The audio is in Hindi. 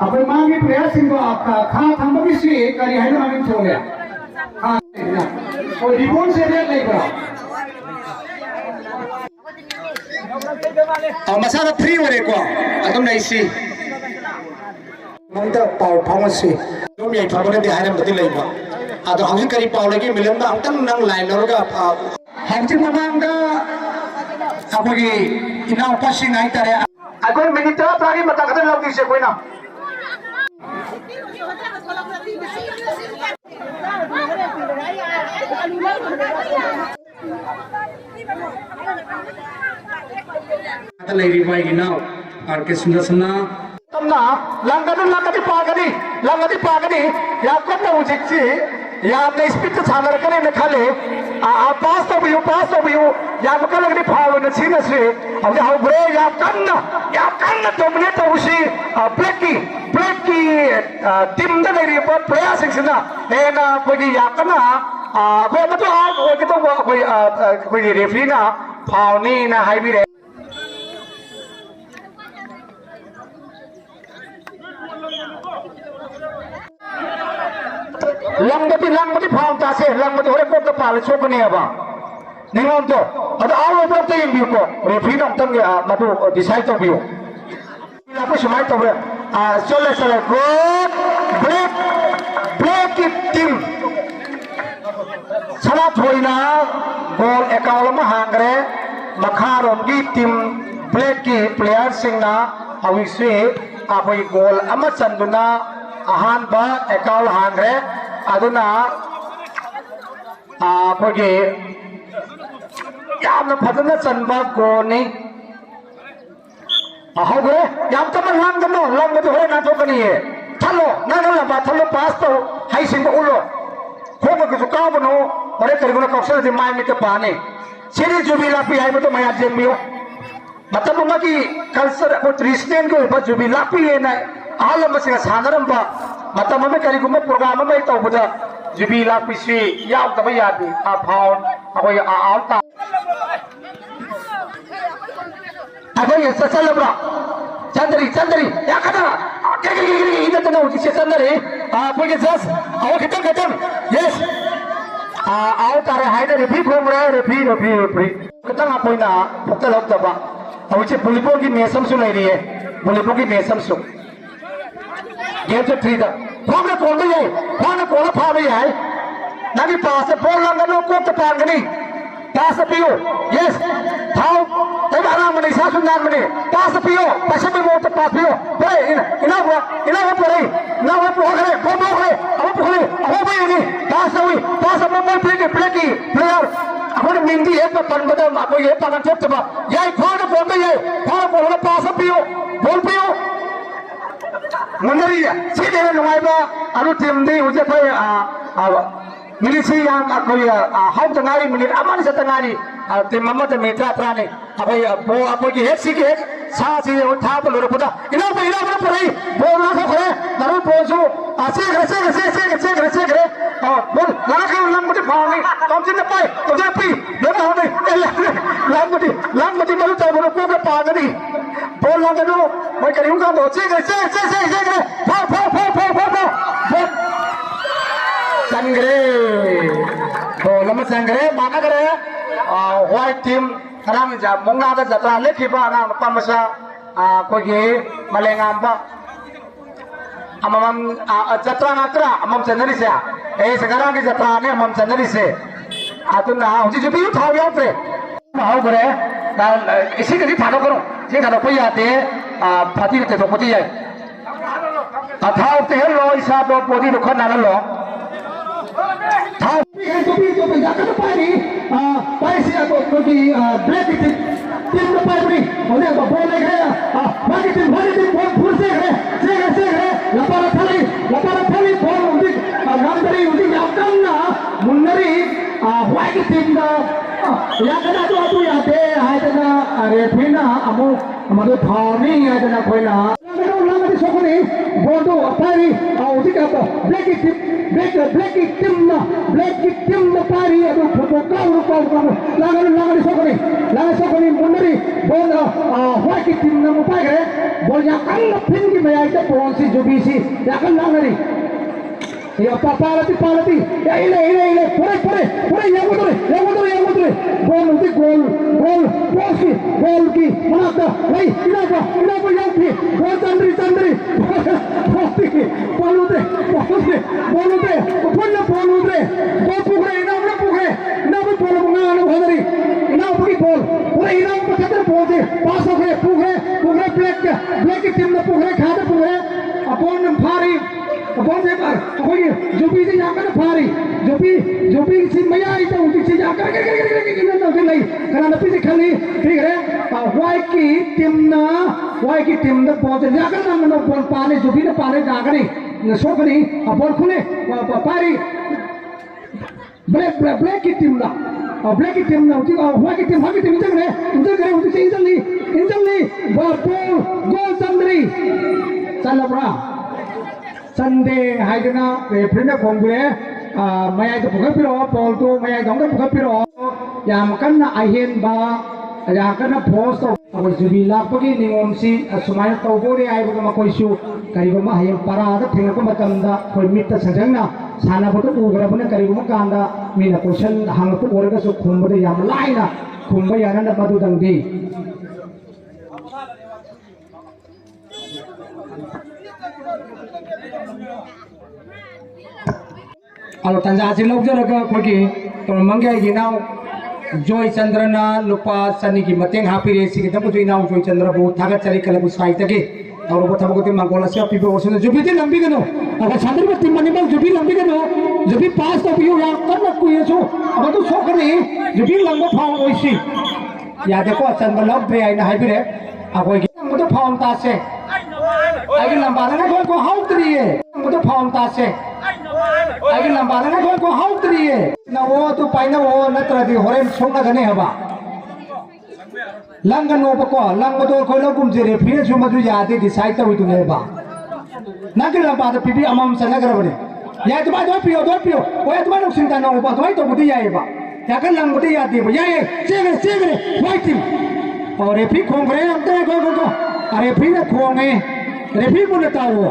अब मांगी प्लेयर सिंह को खा थम भी सी करी है ना मांगी छोड़े खा और रिबोन से रेट नहीं करा और मसाला फ्री हो रहे को अतुम नहीं सी मंत्र पाव फार्मेसी जो मैं फार्मेसी दे हारे मत ले बा अतो हम करी पाव लगी मिलन दा अंतन नंग लाइन लगा हम जिन ममांग दा अबगी इना उपासी नहीं तारे अगर मिनट तारी मत कदर लगी से कोई ना आता नहीं रिवाई की ना आर के सुंदर सुना तमना लंगदी पागदी या कब उजिक्सी या अपने स्पीड छानर करे न खाले पास तो भी या बकल लगदी फाव न सीन से अब हाउ ब्रे या कन्न तुमने तो उसी ब्रेक की टीम द नहीं पर प्रयास सिना ए ना कोई या कना कोई मतलब कोई तो कोई रेफरी ना फाव नहीं ना हाई भी रे लंगमती फाउंड तासे लंगमती होरे को पाले सोकने अब निंगोन तो अद आउ ओवर तो यंग को रेफरी नम तंग मधु डिसाइड तो बियो लापो समाय तो चले गुड ब्रेक की टीम सला थोइना बॉल एकाउल में हांगरे मखारोम की टीम ब्रेक की प्लेयर सिंगना अविसे अबई गोल अमा चंदुना आहान बा एकाउल हांगरे अदुना आपके यामना फदना चंबा गोनी ahoge yam taman lang do hore na thokani he thalo na la thalo pass to hai sing ulo khoma ku ka bano hore kari guna kausal di mai mit paane siri jubila pi hai to maya jemio matam ma ki culture ko christian ko ba jubila pi he na alam singa sanaram ba matam ma kari guma program ma to buda jubila pi si yaw ta ba ya di a pound akoi a alta अबे ये सचल बड़ा चंदरी या कदा के इधर तो ना उसी चंदरी आपके जस आओ खत्म यस आओ तारे हाइड रेफरी घूम रहा है रेफरी खत्म आप कोई ना पक्का लोग दबा अब उसे बुलिपों की मैसम सुन रही है बुलिपों की मैसम सुन ये तो थ्री था फोन ने कॉल फा भी है ना कि पास से फोन लगा लो को तो पार नहीं पास पियो यस थाओ तब आराम नहीं सासु नाम नहीं पास पियो पैसे में वो तो पास पियो पर इना वो पर ना वो पोखरे अब भाई नहीं पास में प्ले की प्लेयर अपन मिंदी एक पर बता आपको ये पाना चुप चुप ये फोन बोल पास पियो बोल पियो मंदरी सीधे नुआइबा अनु टीम दी उसे कोई मिलिसी yang aku ya hau tengari menit aman setengari tim mama te metra trane apa ya bo apa ki hek sik hek sa si tha pelur puta ina puri bo na ko kore naru posu se gre bol lana ke lang mati phani tom chin pai to ja pi le na hone lang mati malu ta bolo ko ke pa gadi bol lang do moi kari unga bo se gre pho संग्रे तो लम्बा संग्रे माना करे व्हाइट टीम रंग जा मुंगा का जत्रा लेखी बा ना पमसा कोई मलेंगाम बा अमम जत्रा नात्रा अमम चंदरी से सेkarang की जत्रा ने अमम चंदरी से आतुना उसी जो भी उठाओ यार पे माहो करे ना इसी के लिए थानो करो ये थानो कोई आते फाती के तो पोती है अथाओ ते लो इसा तो पोती तो खना लो तो जाकर पानी पैसे तो क्योंकि ब्रेक टीम को पानी उन्हें तो बोल ले गया बाकी टीम बहुत फुल से गए लपारा थाली बोल उन्हें नंबरी उन्हें याकन ना मुन्नरी व्हाइट टीम का याकन तो आप याते है तना रेफरी ना अमो हमारे थानी है तना कोई ना लंगड़ी सोकनी बोल तो पानी उसी का ब्रेक टीम ब्लैक की टीम ना पारी अब फुटबॉल लांगली सोकनी मुंडरी बॉल व्हाइट की टीम ना मुपाई करे बॉल याकन फिन की मयाई ते बॉल सी जुबीसी याकन लांगली या पालती या इले पूरे यामुदरे गोल की मनाता नहीं इनापा याउथी गोल चंद्री बोलुदे पुन्ना बोलुदरे गोल पुगरे इना बोल मंगा भदरी इना पुगी बोल पूरे इना पकड़ बोल से पास हो गए पुगरे ब्लैक की टीम ने पुगरे खाते पुगरे अपन भारी अपन से पर कोई जुबी से जाकर भारी जुबी से मया आई तो उनकी से जाकर तो नहीं करना पीछे खाली ठीक है वाई की टीम ना बहुत जाकर ना मनो बॉल पाने जुबी ने पाने जाकर सोकनी बॉल खुले पारी ब्लैक की टीम ना ब्लैक की टीम ना वाई की टीम इधर करे उनसे इंजली बॉल गोल चंद्री चल बड़ा संडे हाइदना रेफरीना खोंगुए मयाई तो पुखपिरो बॉल तो मयाई दंग पुखपिरो याम कन्ना अहेनबा या कन्ना पोस्ट तो जुबी लापगी निंगोमसी सुमाय तौबोरे आइबो मकोइसु करिगोमा हयम परादा थेंगको मतमदा कोइ मित्ता सजंगना सानाबोतो उगरबने करिगोमा कांदा मीना क्वेश्चन हांगतो ओरगसु खुंबदे याम लाइना खुंबा यानन मदु दंगदी अब तंजा से लौजरगा कोकी तो मंगे गिनाव जॉय चंद्रना लुपा सनी की मतेंग हापिरे सिगे तबु इनाव जॉय चंद्र बो थागत चरी कलबु साइतगे और बो थबगति मंगोला से पिबो ओसन जुबी ते लंबी गनो अगर चंद्र बत्ती मने बल जुबी लंबी गनो जुबी पास तो पियो या कन कुये छो अब तो सोकनी जुबी लंबो फाउ ओइसी या देखो चंद्र लग दे आइना हाइबिरे अगोय गी तो फाउ तासे आगे लंबा ना को हाउतरिए तो फाउ तासे आगे लंबा ना को हाउतरिए ना वो तो पाइना वो नत्रदि होरेन सोंगा गने हबा लंगनो बको लंग बदो को लगुम जेरे फिर जो मधु यादे डिसाइड तो तुने बा नगे लंबा तो पिबी अमम सनगरबने या तो दो पियो ओए तो नुसिंता ना बा तो बुदी याएबा या कर लंग बुदी यादे बा या सेगरे वाइट टीम और रेफरी खोंगरे अंते को अरे फिर खोंगे रेफरी बोलता वो